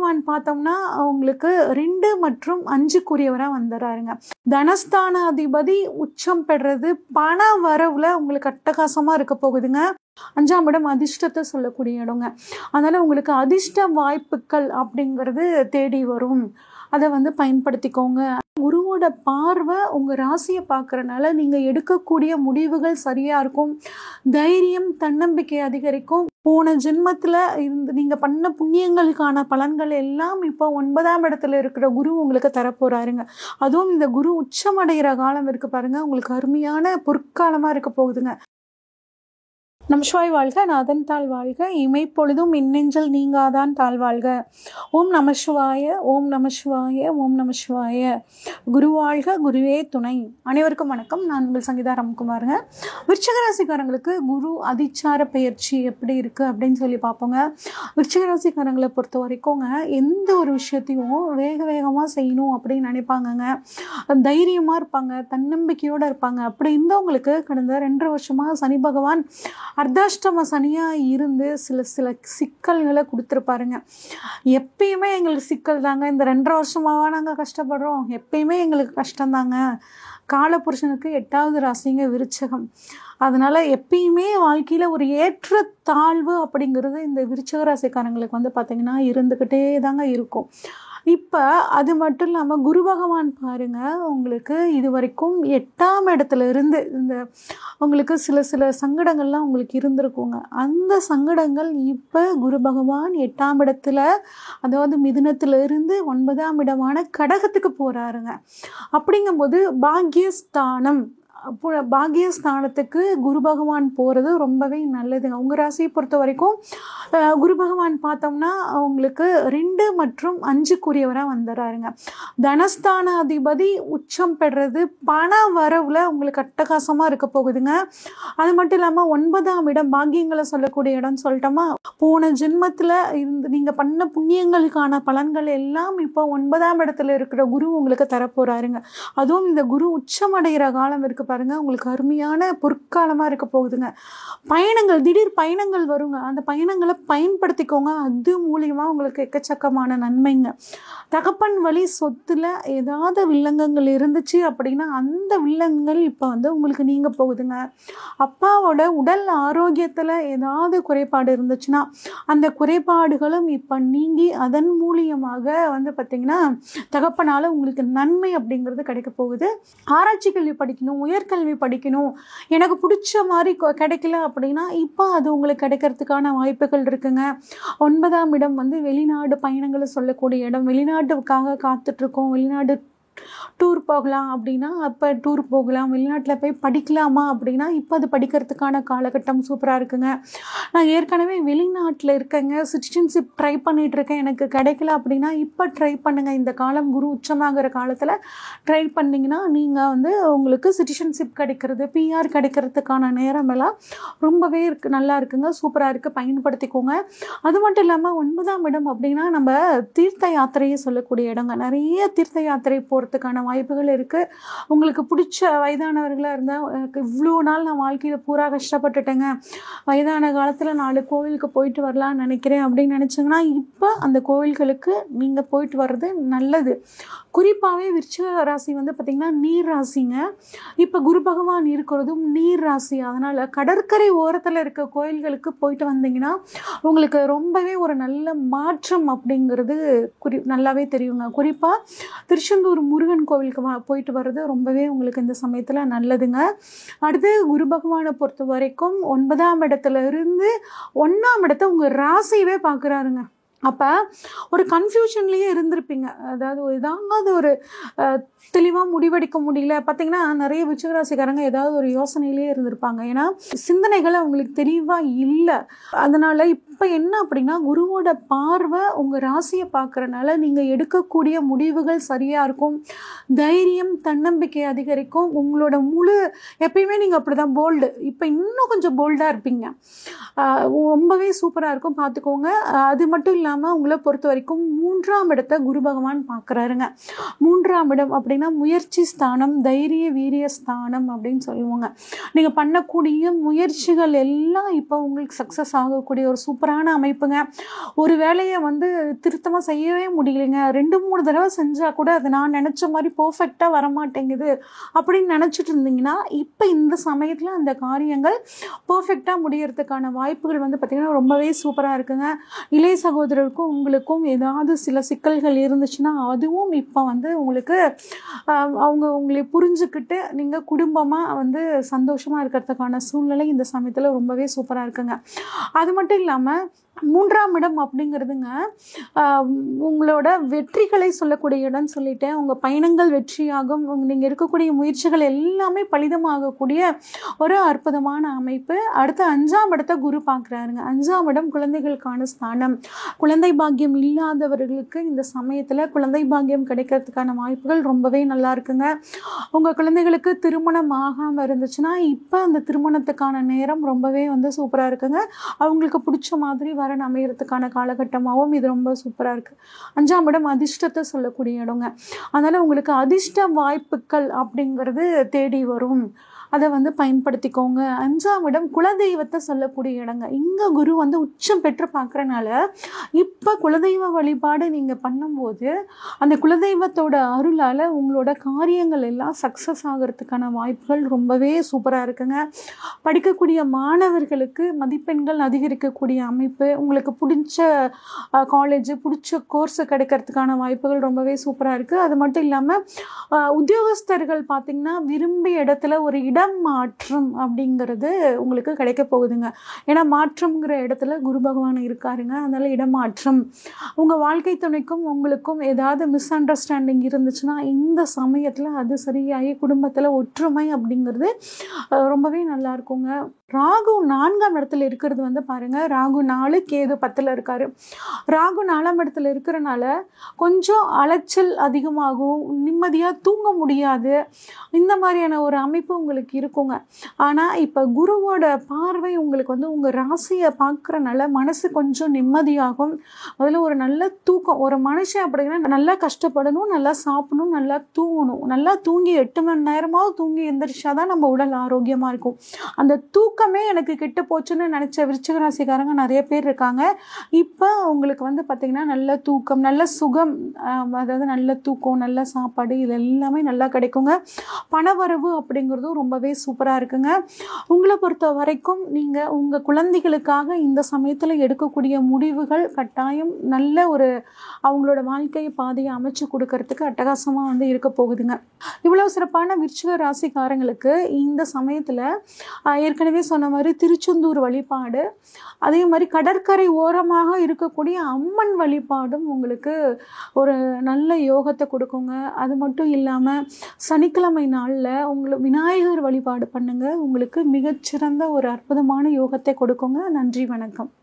பகவான் பார்த்தோம்னா உங்களுக்கு 2 மற்றும் 5க்குரியவரா வந்துடுறாருங்க. தனஸ்தானாதிபதி உச்சம் பெறுறது பண வரவுல உங்களுக்கு அட்டகாசமா இருக்க போகுதுங்க. 5ஆம் இடம் அதிர்ஷ்டத்தை சொல்லக்கூடிய இடங்க. அதனால உங்களுக்கு அதிர்ஷ்ட வாய்ப்புகள் அப்படிங்கிறது தேடி வரும். அதை பயன்படுத்திக்கோங்க. குருவோட பார்வை உங்க ராசியை பார்க்கறனால நீங்க எடுக்கக்கூடிய முடிவுகள் சரியா இருக்கும். தைரியம், தன்னம்பிக்கை அதிகரிக்கும். போன ஜென்மத்துல இருந்து நீங்க பண்ண புண்ணியங்களுக்கான பலன்கள் எல்லாம் இப்போ 9ஆம் இடத்துல இருக்கிற குரு உங்களுக்கு தரப்போறாருங்க. அதுவும் இந்த குரு உச்சமடைகிற காலம் இருக்கு பாருங்க, உங்களுக்கு அருமையான பொற்காலமா இருக்க போகுதுங்க. நமசிவாய் வாழ்க, நாதன் தாழ் வாழ்க, இமைப்பொழுதும் மின்னெஞ்சல் நீங்காதான் தாழ் வாழ்க. ஓம் நமசிவாய, ஓம் நமசிவாய, ஓம் நமசிவாய. குரு வாழ்க, குருவே துணை. அனைவருக்கும் வணக்கம். நான் உங்கள் சங்கீதா ராம்குமாருங்க. விருச்சிக ராசிக்காரங்களுக்கு குரு அதிச்சார பயிற்சி எப்படி இருக்குது அப்படின்னு சொல்லி பார்ப்போங்க. விருச்சிக ராசிக்காரங்களை பொறுத்த வரைக்கும்ங்க எந்த ஒரு விஷயத்தையும் வேகமாக செய்யணும் அப்படின்னு நினைப்பாங்கங்க. தைரியமாக இருப்பாங்க, தன்னம்பிக்கையோடு இருப்பாங்க. அப்படி இருந்தவங்களுக்கு கடந்த 2 வருஷமாக சனி பகவான் அர்த்தாஷ்டம சனியாக இருந்து சில சிக்கல்களை கொடுத்துருப்பாருங்க. எப்பயுமே எங்களுக்கு சிக்கல் தாங்க. இந்த 2.5 வருஷமாவா நாங்கள் கஷ்டப்படுறோம்? எப்பயுமே எங்களுக்கு கஷ்டம்தாங்க. காலபுருஷனுக்கு 8வது ராசிங்க விருச்சகம். அதனால் எப்பயுமே வாழ்க்கையில் ஒரு ஏற்ற தாழ்வு அப்படிங்கிறது இந்த விருச்சிக ராசிக்காரங்களுக்கு பார்த்திங்கன்னா இருந்துக்கிட்டே தாங்க இருக்கும். இப்போ அது மட்டும் இல்லாமல் குரு பகவான் பாருங்க, உங்களுக்கு இது வரைக்கும் 8ஆம் இடத்துல இருந்து இந்த உங்களுக்கு சில சங்கடங்கள்லாம் உங்களுக்கு இருந்திருக்குங்க. அந்த சங்கடங்கள் இப்போ குரு பகவான் 8ஆம் இடத்துல, அதாவது மிதுனத்துல இருந்து 9ஆம் இடமான கடகத்துக்கு போறாருங்க. அப்படிங்கும்போது பாக்கியஸ்தானத்துக்கு குரு பகவான் போகிறது ரொம்பவே நல்லதுங்க. உங்கள் ராசியை பொறுத்த வரைக்கும் குரு பகவான் பார்த்தோம்னா உங்களுக்கு 2 மற்றும் 5க்குரியவராக வந்துடுறாருங்க. தனஸ்தானாதிபதி உச்சம் பெறுறது பண வரவுல உங்களுக்கு அட்டகாசமாக இருக்க போகுதுங்க. அது மட்டும் இல்லாமல் 9ஆம் இடம் பாக்கியங்களை சொல்லக்கூடிய இடம் சொல்லிட்டோமா. போன ஜென்மத்தில் இருந்து நீங்கள் பண்ண புண்ணியங்களுக்கான பலன்கள் எல்லாம் இப்போ 9ஆம் இடத்துல இருக்கிற குரு உங்களுக்கு தரப்போறாருங்க. அதுவும் இந்த குரு உச்சமடைகிற காலம் இருக்கு பாருங்க, உங்களுக்கு அருமையான பொற்காலமாக இருக்க போகுதுங்க. பயணங்கள், திடீர் பயணங்கள் வருங்க. அந்த பயணங்களை பயன்படுத்திக்கோங்க. அது மூலியமாக உங்களுக்கு எக்கச்சக்கமான நன்மைங்க. தகப்பன் வழி சொத்துல ஏதாவது வில்லங்கங்கள் இருந்துச்சு அப்படின்னா அந்த வில்லங்கங்கள் இப்போ உங்களுக்கு நீங்க போகுதுங்க. அப்பாவோட உடல் ஆரோக்கியத்தில் ஏதாவது குறைபாடு இருந்துச்சுன்னா அந்த குறைபாடுகளும் இப்போ நீங்கி அதன் மூலியமாக பார்த்திங்கன்னா தகப்பனால் உங்களுக்கு நன்மை அப்படிங்கிறது கிடைக்க போகுது. ஆராய்ச்சி கல்வி படிக்கணும், உயர்கல்வி படிக்கணும், எனக்கு பிடிச்ச மாதிரி கிடைக்கல அப்படின்னா இப்போ அது உங்களுக்கு கிடைக்கிறதுக்கான வாய்ப்புகள் இருக்குங்க. 9ஆம் இடம் வெளிநாடு பயணங்களை சொல்லக்கூடிய இடம். வெளிநாட்டுக்காக காத்துட்ருக்கோம், வெளிநாடு டூர் போகலாம் அப்படின்னா அப்போ டூர் போகலாம். வெளிநாட்டில் போய் படிக்கலாமா அப்படின்னா இப்போ அது படிக்கிறதுக்கான காலகட்டம் சூப்பராக இருக்குங்க. நான் ஏற்கனவே வெளிநாட்டில் இருக்கேங்க, சிட்டிசன்ஷிப் ட்ரை பண்ணிகிட்ருக்கேன், எனக்கு கிடைக்கல அப்படின்னா இப்போ ட்ரை பண்ணுங்கள். இந்த காலம் குரு உச்சமாகிற காலத்தில் ட்ரை பண்ணிங்கன்னா நீங்கள் உங்களுக்கு சிட்டிசன்ஷிப் கிடைக்கிறது, பிஆர் கிடைக்கிறதுக்கான நேரமெல்லாம் ரொம்பவே நல்லா இருக்குங்க, சூப்பராக இருக்குது, பயன்படுத்திக்கோங்க. அது மட்டும் இல்லாமல் 9ஆம் இடம் அப்படின்னா நம்ம தீர்த்த யாத்திரையை சொல்லக்கூடிய இடங்க. நிறைய தீர்த்த யாத்திரை போகிறதுக்கான வாய்ப்புகள் இருக்குது. உங்களுக்கு பிடிச்ச வயதானவர்களாக இருந்தால், எனக்கு இவ்வளோ நாள் நான் வாழ்க்கையில் பூரா கஷ்டப்பட்டுட்டேங்க, வயதான காலத்தில் 4 கோவிலுக்கு போயிட்டு வரலான்னு நினைக்கிறேன் அப்படின்னு நினச்சிங்கன்னா இப்போ அந்த கோவில்களுக்கு நீங்கள் போயிட்டு வர்றது நல்லது. குறிப்பாகவே விருச்சிக ராசி பார்த்திங்கன்னா நீர் ராசிங்க. இப்போ குரு பகவான் இருக்கிறதும் நீர் ராசி. அதனால் கடற்கரை ஓரத்தில் இருக்க கோயில்களுக்கு போயிட்டு வந்தீங்கன்னா உங்களுக்கு ரொம்பவே ஒரு நல்ல மாற்றம் அப்படிங்கிறது நல்லாவே தெரியுங்க. குறிப்பாக திருச்செந்தூர் முருகன் கோவிலுக்கு போயிட்டு வர்றது ரொம்பவே உங்களுக்கு இந்த சமயத்தில் நல்லதுங்க. அடுத்து குரு பகவானை பொறுத்த வரைக்கும் 9ஆம் இடத்துல இருந்து 1ஆம் இடத்தை உங்கள் ராசியவே பார்க்குறாருங்க. அப்போ ஒரு கன்ஃபியூஷன்லேயே இருந்திருப்பீங்க. அதாவது ஏதாவது ஒரு தெளிவாக முடிவெடுக்க முடியல. பார்த்திங்கன்னா நிறைய விருச்சிக ராசிக்காரங்க ஏதாவது ஒரு யோசனையிலே இருந்திருப்பாங்க. ஏன்னா சிந்தனைகள் அவங்களுக்கு தெளிவாக இல்லை. அதனால் இப்போ என்ன அப்படின்னா குருவோட பார்வை உங்கள் ராசியை பார்க்குறனால நீங்கள் எடுக்கக்கூடிய முடிவுகள் சரியாக இருக்கும். தைரியம், தன்னம்பிக்கை அதிகரிக்கும். உங்களோட எப்பயுமே நீங்கள் அப்படி தான் போல்டு, இப்போ இன்னும் கொஞ்சம் போல்டாக இருப்பீங்க. ரொம்பவே சூப்பராக இருக்கும், பார்த்துக்கோங்க. அது மட்டும் இல்லாமல் இல்லாமல் உங்களை பொறுத்த வரைக்கும் 3ஆம் இடத்தை குரு பகவான் பார்க்குறாருங்க. 3ஆம் இடம் அப்படின்னா முயற்சி ஸ்தானம், தைரிய வீரிய ஸ்தானம் அப்படின்னு சொல்லுவாங்க. நீங்கள் பண்ணக்கூடிய முயற்சிகள் எல்லாம் இப்போ உங்களுக்கு சக்ஸஸ் ஆகக்கூடிய ஒரு சூப்பரான அமைப்புங்க. ஒரு வேலையை வந்து திருத்தமாக செய்யவே முடியலைங்க, 2-3 தடவை செஞ்சால் கூட அது நான் நினச்ச மாதிரி பர்ஃபெக்டாக வரமாட்டேங்குது அப்படின்னு நினச்சிட்டு இருந்தீங்கன்னா இப்போ இந்த சமயத்தில் அந்த காரியங்கள் பர்ஃபெக்டாக முடியறதுக்கான வாய்ப்புகள் வந்து பார்த்திங்கன்னா ரொம்பவே சூப்பராக இருக்குங்க. இளைய சகோதரருக்கும் உங்களுக்கும் ஏதாவது சில சிக்கல்கள் இருந்துச்சுன்னா அதுவும் இப்போ வந்து உங்களுக்கு அவங்க உங்களை புரிஞ்சுக்கிட்டு நீங்கள் குடும்பமாக வந்து சந்தோஷமாக இருக்கிறதுக்கான சூழ்நிலை இந்த சமயத்தில் ரொம்பவே சூப்பராக இருக்குங்க. அது மட்டும் இல்லாமல் 3ஆம் இடம் அப்படிங்கிறதுங்க உங்களோட வெற்றிகளை சொல்லக்கூடிய இடம்னு சொல்லிட்டேன். உங்கள் பயணங்கள் வெற்றியாகும், நீங்கள் இருக்கக்கூடிய முயற்சிகள் எல்லாமே பலிதமாகக்கூடிய ஒரு அற்புதமான அமைப்பு. அடுத்து 5ஆம் இடத்தை குரு பார்க்குறாருங்க. 5ஆம் இடம் குழந்தைகளுக்கான ஸ்தானம். குழந்தை பாக்கியம் இல்லாதவர்களுக்கு இந்த சமயத்தில் குழந்தை பாக்கியம் கிடைக்கிறதுக்கான வாய்ப்புகள் ரொம்பவே நல்லா இருக்குங்க. உங்கள் குழந்தைகளுக்கு திருமணம் ஆகாமல் இருந்துச்சுன்னா இப்போ அந்த திருமணத்துக்கான நேரம் ரொம்பவே வந்து சூப்பராக இருக்குங்க. அவங்களுக்கு பிடிச்ச மாதிரி வரன் அமையறதுக்கான காலகட்டமாகவும் இது ரொம்ப சூப்பராக இருக்குது. 5ஆம் இடம் அதிர்ஷ்டத்தை சொல்லக்கூடிய இடங்க. அதனால் உங்களுக்கு அதிர்ஷ்ட வாய்ப்புகள் அப்படிங்கிறது தேடி வரும், அதை வந்து பயன்படுத்திக்கோங்க. 5ஆம் இடம் குலதெய்வத்தை சொல்லக்கூடிய இடங்க. இங்கே குரு வந்து உச்சம் பெற்று பார்க்குறனால இப்போ குலதெய்வ வழிபாடு நீங்கள் பண்ணும்போது அந்த குலதெய்வத்தோட அருளால் உங்களோட காரியங்கள் எல்லாம் சக்ஸஸ் ஆகிறதுக்கான வாய்ப்புகள் ரொம்பவே சூப்பராக இருக்குங்க. படிக்கக்கூடிய மாணவர்களுக்கு மதிப்பெண்கள் அதிகரிக்கக்கூடிய அமைப்பு, உங்களுக்கு பிடிச்ச காலேஜ் பிடிச்ச கோர்ஸ் கிடைக்கிறதுக்கான வாய்ப்புகள் ரொம்பவே சூப்பராக இருக்குது. அது மட்டும் இல்லாமல் உத்தியோகஸ்தர்கள் பார்த்திங்கன்னா விரும்பிய இடத்துல ஒரு இடம் மாற்றம் அப்படிங்கிறது உங்களுக்கு கிடைக்க போகுதுங்க. ஏன்னா மாற்றம்ங்கிற இடத்துல குரு பகவான் இருக்காருங்க. அதனால இடமாற்றம். உங்கள் வாழ்க்கை துணைக்கும் உங்களுக்கும் ஏதாவது மிஸ் அண்டர்ஸ்டாண்டிங் இருந்துச்சுன்னா இந்த சமயத்தில் அது சரியாகி குடும்பத்தில் ஒற்றுமை அப்படிங்கிறது ரொம்பவே நல்லா இருக்குங்க. ராகு 4ஆம் இடத்துல இருக்கிறது வந்து பாருங்கள், ராகு 4 கேது 10ல் இருக்காரு. ராகு 4ஆம் இடத்துல இருக்கிறனால கொஞ்சம் அலைச்சல் அதிகமாகும், நிம்மதியாக தூங்க முடியாது, இந்த மாதிரியான ஒரு அமைப்பு உங்களுக்கு இருக்குங்க. ஆனால் இப்போ குருவோட பார்வை உங்களுக்கு வந்து உங்கள் ராசியை பார்க்குறனால மனசு கொஞ்சம் நிம்மதியாகும். அதில் ஒரு நல்ல தூக்கம். ஒரு மனுஷன் அப்படின்னா நல்லா கஷ்டப்படணும், நல்லா சாப்பிடணும், நல்லா தூங்கணும். நல்லா தூங்கி 8 மணி நேரமாவது தூங்கி எந்திரிச்சாதான் நம்ம உடல் ஆரோக்கியமாக இருக்கும். அந்த தூக்கமே எனக்கு கெட்டு போச்சுன்னு நினச்ச விருச்சிக ராசிக்காரங்க நிறைய பேர் இருக்காங்க. இப்போ உங்களுக்கு வந்து பார்த்திங்கன்னா நல்ல தூக்கம், நல்ல சுகம், அதாவது நல்ல தூக்கம், நல்ல சாப்பாடு, இது எல்லாமே நல்லா கிடைக்குங்க. பணவரவு அப்படிங்கிறதும் ரொம்பவே சூப்பராக இருக்குங்க. உங்களை பொறுத்த வரைக்கும் நீங்கள் உங்கள் குழந்தைகளுக்காக இந்த சமயத்தில் எடுக்கக்கூடிய முடிவுகள் கட்டாயம் நல்ல ஒரு அவங்களோட வாழ்க்கை பாதையை அமைச்சு கொடுக்கறதுக்கு அட்டகாசமாக வந்து இருக்க போகுதுங்க. இவ்வளோ சிறப்பான விருச்சிக ராசிக்காரங்களுக்கு இந்த சமயத்தில் ஏற்கனவே சொன்ன மாதிரி திருச்செந்தூர் வழிபாடு, அதே மாதிரி கடற்கரை ஓரமாக இருக்கக்கூடிய அம்மன் வழிபாடும் உங்களுக்கு ஒரு நல்ல யோகத்தை கொடுக்குங்க. அது மட்டும் இல்லாமல் சனிக்கிழமை நாளில் உங்களுக்கு விநாயகர் வழிபாடு பண்ணுங்கள், உங்களுக்கு மிகச்சிறந்த ஒரு அற்புதமான யோகத்தை கொடுக்குங்க. நன்றி, வணக்கம்.